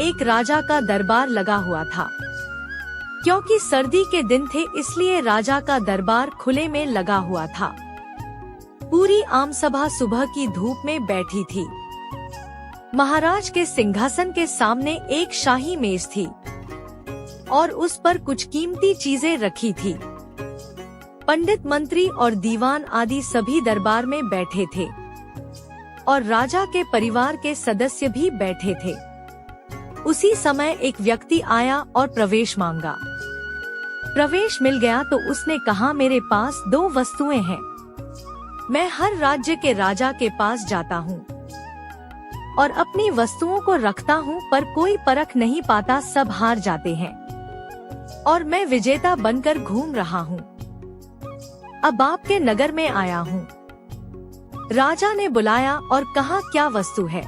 एक राजा का दरबार लगा हुआ था। क्योंकि सर्दी के दिन थे इसलिए राजा का दरबार खुले में लगा हुआ था। पूरी आमसभा सुबह की धूप में बैठी थी। महाराज के सिंहासन के सामने एक शाही मेज थी और उस पर कुछ कीमती चीजें रखी थी। पंडित, मंत्री और दीवान आदि सभी दरबार में बैठे थे और राजा के परिवार के सदस्य भी बैठे थे। उसी समय एक व्यक्ति आया और प्रवेश मांगा। प्रवेश मिल गया तो उसने कहा, मेरे पास 2 वस्तुएं हैं। मैं हर राज्य के राजा के पास जाता हूँ और अपनी वस्तुओं को रखता हूँ, पर कोई परख नहीं पाता, सब हार जाते हैं और मैं विजेता बनकर घूम रहा हूँ। अब आपके नगर में आया हूँ। राजा ने बुलाया और कहा, क्या वस्तु है?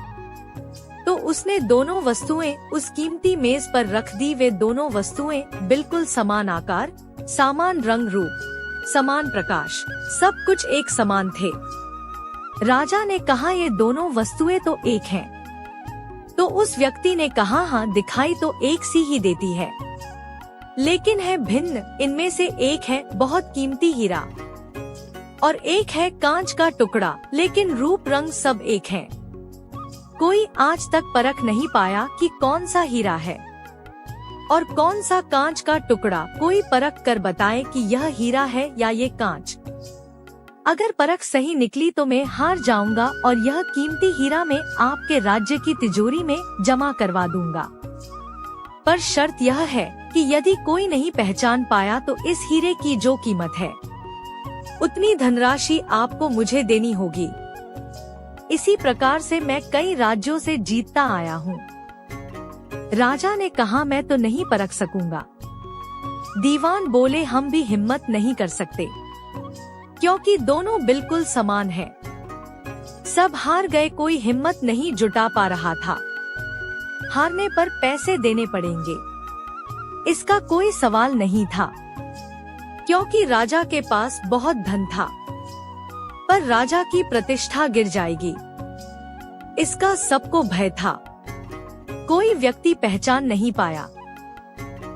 तो उसने दोनों वस्तुएं उस कीमती मेज पर रख दी। वे दोनों वस्तुएं बिल्कुल समान आकार, समान रंग रूप, समान प्रकाश, सब कुछ एक समान थे। राजा ने कहा, ये दोनों वस्तुएं तो एक हैं। तो उस व्यक्ति ने कहा, हाँ, दिखाई तो एक सी ही देती है, लेकिन है भिन्न। इनमें से एक है बहुत कीमती हीरा और एक है कांच का टुकड़ा, लेकिन रूप रंग सब एक है। कोई आज तक परख नहीं पाया कि कौन सा हीरा है और कौन सा कांच का टुकड़ा। कोई परख कर बताए कि यह हीरा है या ये कांच। अगर परख सही निकली तो मैं हार जाऊंगा और यह कीमती हीरा मैं आपके राज्य की तिजोरी में जमा करवा दूंगा। पर शर्त यह है कि यदि कोई नहीं पहचान पाया तो इस हीरे की जो कीमत है उतनी धनराशि आपको मुझे देनी होगी। इसी प्रकार से मैं कई राज्यों से जीतता आया हूँ। राजा ने कहा, मैं तो नहीं परख सकूंगा। दीवान बोले, हम भी हिम्मत नहीं कर सकते क्योंकि दोनों बिल्कुल समान हैं। सब हार गए, कोई हिम्मत नहीं जुटा पा रहा था। हारने पर पैसे देने पड़ेंगे, इसका कोई सवाल नहीं था क्योंकि राजा के पास बहुत धन था, पर राजा की प्रतिष्ठा गिर जाएगी, इसका सबको भय था। कोई व्यक्ति पहचान नहीं पाया।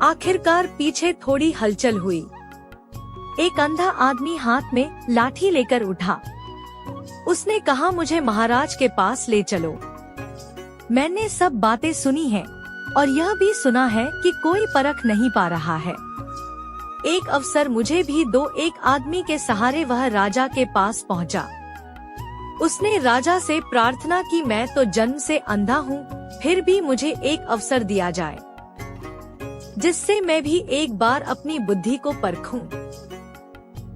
आखिरकार पीछे थोड़ी हलचल हुई। एक अंधा आदमी हाथ में लाठी लेकर उठा। उसने कहा, मुझे महाराज के पास ले चलो। मैंने सब बातें सुनी हैं और यह भी सुना है कि कोई परख नहीं पा रहा है। एक अवसर मुझे भी दो। एक आदमी के सहारे वह राजा के पास पहुंचा। उसने राजा से प्रार्थना की, मैं तो जन्म से अंधा हूँ, फिर भी मुझे एक अवसर दिया जाए जिससे मैं भी एक बार अपनी बुद्धि को परखूं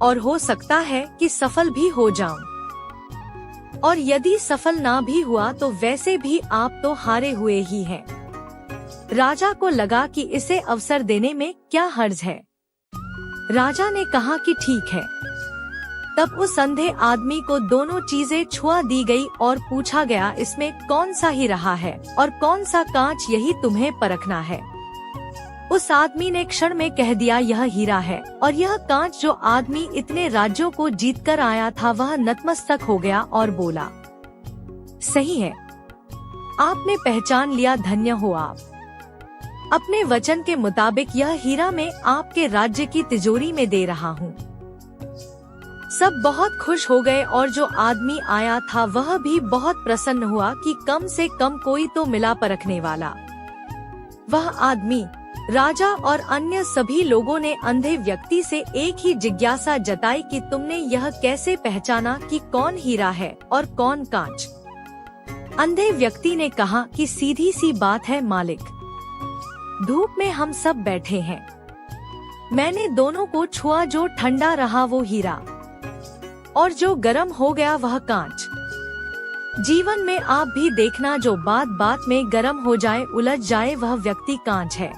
और हो सकता है कि सफल भी हो जाऊं। और यदि सफल ना भी हुआ तो वैसे भी आप तो हारे हुए ही हैं। राजा को लगा कि इसे अवसर देने में क्या हर्ज है। राजा ने कहा कि ठीक है। तब उस अंधे आदमी को दोनों चीजें छुआ दी गई और पूछा गया, इसमें कौन सा ही रहा है और कौन सा कांच, यही तुम्हें परखना है। उस आदमी ने क्षण में कह दिया, यह हीरा है। और यह कांच। जो आदमी इतने राज्यों को जीतकर आया था वह नतमस्तक हो गया और बोला, सही है, आपने पहचान लिया, धन्य हो आप। अपने वचन के मुताबिक यह हीरा मैं आपके राज्य की तिजोरी में दे रहा हूँ। सब बहुत खुश हो गए और जो आदमी आया था वह भी बहुत प्रसन्न हुआ कि कम से कम कोई तो मिला परखने वाला। वह आदमी, राजा और अन्य सभी लोगों ने अंधे व्यक्ति से एक ही जिज्ञासा जताई कि तुमने यह कैसे पहचाना कि कौन हीरा है और कौन कांच। अंधे व्यक्ति ने कहा कि सीधी सी बात है मालिक, धूप में हम सब बैठे हैं, मैंने दोनों को छुआ, जो ठंडा रहा वो हीरा और जो गर्म हो गया वह कांच। जीवन में आप भी देखना, जो बात बात में गर्म हो जाए, उलझ जाए, वह व्यक्ति कांच है,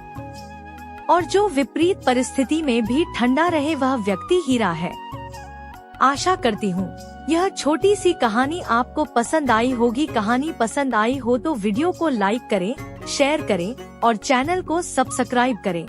और जो विपरीत परिस्थिति में भी ठंडा रहे वह व्यक्ति हीरा है। आशा करती हूँ यह छोटी सी कहानी आपको पसंद आई होगी। कहानी पसंद आई हो तो वीडियो को लाइक करें, शेयर करें और चैनल को सब्सक्राइब करें।